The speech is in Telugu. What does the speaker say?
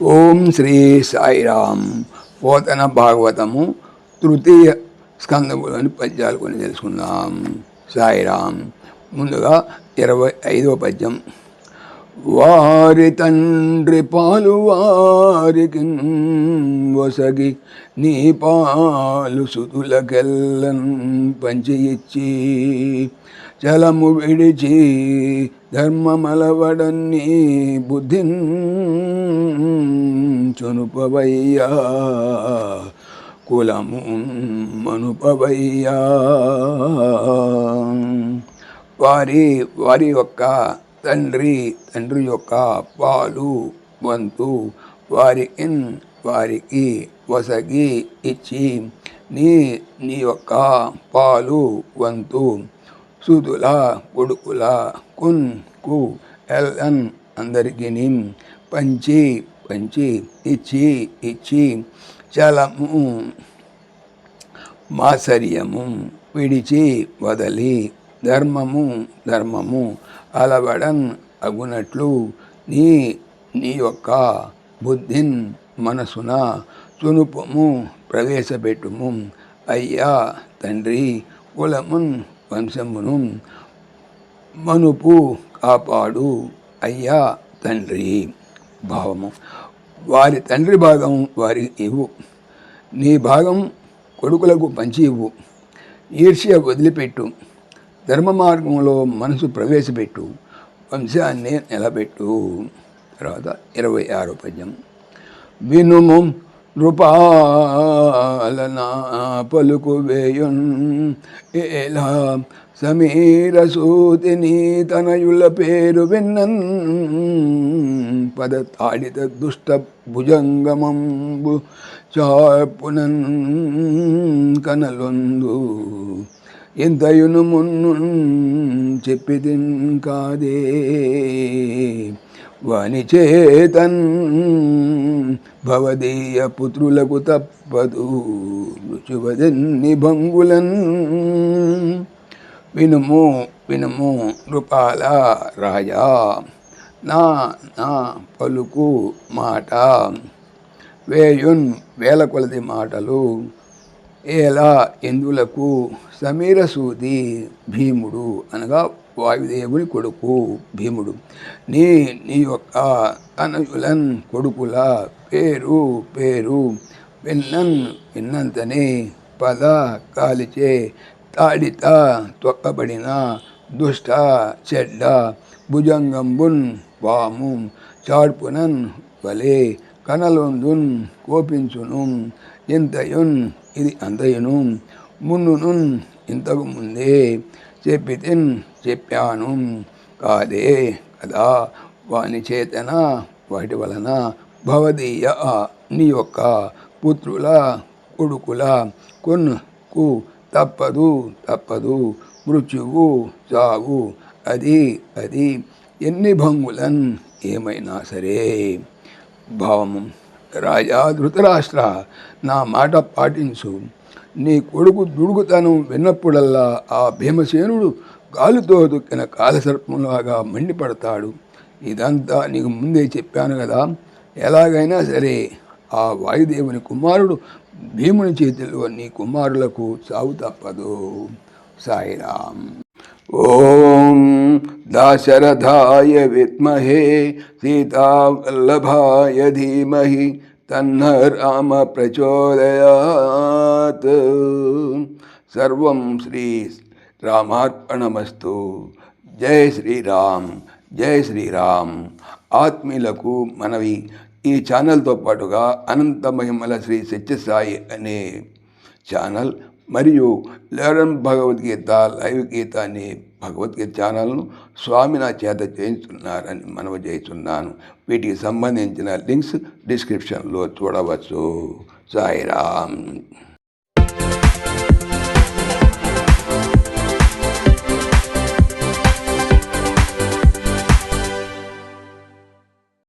ఓం శ్రీ సాయిరామ్. పోతన భాగవతము తృతీయ స్కందములోని పద్యాలు కొన్ని తెలుసుకుందాం. సాయిరామ్. ముందుగా 25వ పద్యం. వారి తండ్రి పాలు వారికి వసగి నీ పాలు సుతులకెల్లన్ పంచి ఇచ్చి చలము విడిచి ధర్మమలవడన్ని బుద్ధిన్ చునుపవయ్యా కులము మనుపవయ్యా. వారి యొక్క తండ్రి యొక్క పాలు వంతు వారికి వసగి ఇచ్చి నీ యొక్క పాలు వంతు సుతుల కొడుకుల కు ఎల్ఎన్ అందరికీ పంచి ఇచ్చి చలము మాత్సర్యము విడిచి వదలి ధర్మము అలవడన్ అగునట్లు నీ యొక్క బుద్ధిన్ మనసున చునుపము ప్రవేశపెట్టుము అయ్యా తండ్రి. కులమున్ వంశమును మనుపు కాపాడు అయ్యా తండ్రి. భావము: వారి తండ్రి భాగం వారికి ఇవ్వు, నీ భాగం కొడుకులకు పంచి ఇవ్వు. ఈర్ష్య వదిలిపెట్టు, ధర్మ మార్గంలో మనసు ప్రవేశపెట్టు, వంశాన్ని నిలబెట్టు. తర్వాత 26వ పద్యం. వినుము నృపాలన పలుకు వేయున్ ఏలా సమీరసూతిని తనయుల పేరు విన్నన్ పదతాడిత దుష్ట భుజంగమంబు చాపునన్ కనలొందు ఎంతయును మున్ను చెప్పితిన్ కాదే వాని చేతన్ భవదీయ పుత్రులకు తప్పదు రుచువదన్ని భంగులన్. వినుము నృపాల రాజా, నా పలుకు మాట వేయున్ వేల కొలది మాటలు ఏలా ఎందులకు సమీరసూతి భీముడు అనగా వాయుదేవుని కొడుకు భీముడు నీ యొక్క తనయులన్ కొడుకుల పేరు విన్నంతనే పద కాలిచే తాడిత తొక్కబడిన దుష్ట చెడ్డ భుజంగంబున్ వాము చాడ్పునన్ వలే కనలొందున్ కోపించును ఎంతయున్ ఇది అంతయును మున్నునున్ ఇంతకు ముందే చెప్పాను కాదే కదా వాని చేతన వాటి వలన భవదీయ నీ యొక్క పుత్రుల కొడుకుల కొన్నుకు తప్పదు మృత్యువు చావు అది ఎన్ని భంగులన్ ఏమైనా సరే. భావము: రాజా ధృతరాష్ట్ర, నా మాట పాటించు. నీ కొడుకు దుడుకుతనం విన్నప్పుడల్లా ఆ భీమసేనుడు గాలితో దొక్కిన కాలసర్పంలాగా మండిపడతాడు. ఇదంతా నీకు ముందే చెప్పాను కదా. ఎలాగైనా సరే ఆ వాయుదేవుని కుమారుడు భీముని చేతిలో నీ కుమారులకు చావు తప్పదు. సాయిరామ్. ఓం దాశరథాయ విద్మహే సీతావల్లభాయ ధీమహి తన్న రామ ప్రచోదయాత్. సర్వం శ్రీ రామార్పణమస్తు. జై శ్రీరామ్, జై శ్రీరామ్. ఆత్మీయులకు మనవి, ఈ ఛానల్తో పాటుగా అనంత మహిమల శ్రీ సత్యసాయి అనే ఛానల్ మరియు లెర్న్ భగవద్గీత లైవ్ గీత అనే భగవద్గీత ఛానల్ను స్వామి నా చేత చేయించున్నారని మనవి చేస్తున్నాను. వీటికి సంబంధించిన లింక్స్ డిస్క్రిప్షన్లో చూడవచ్చు. సాయిరామ్.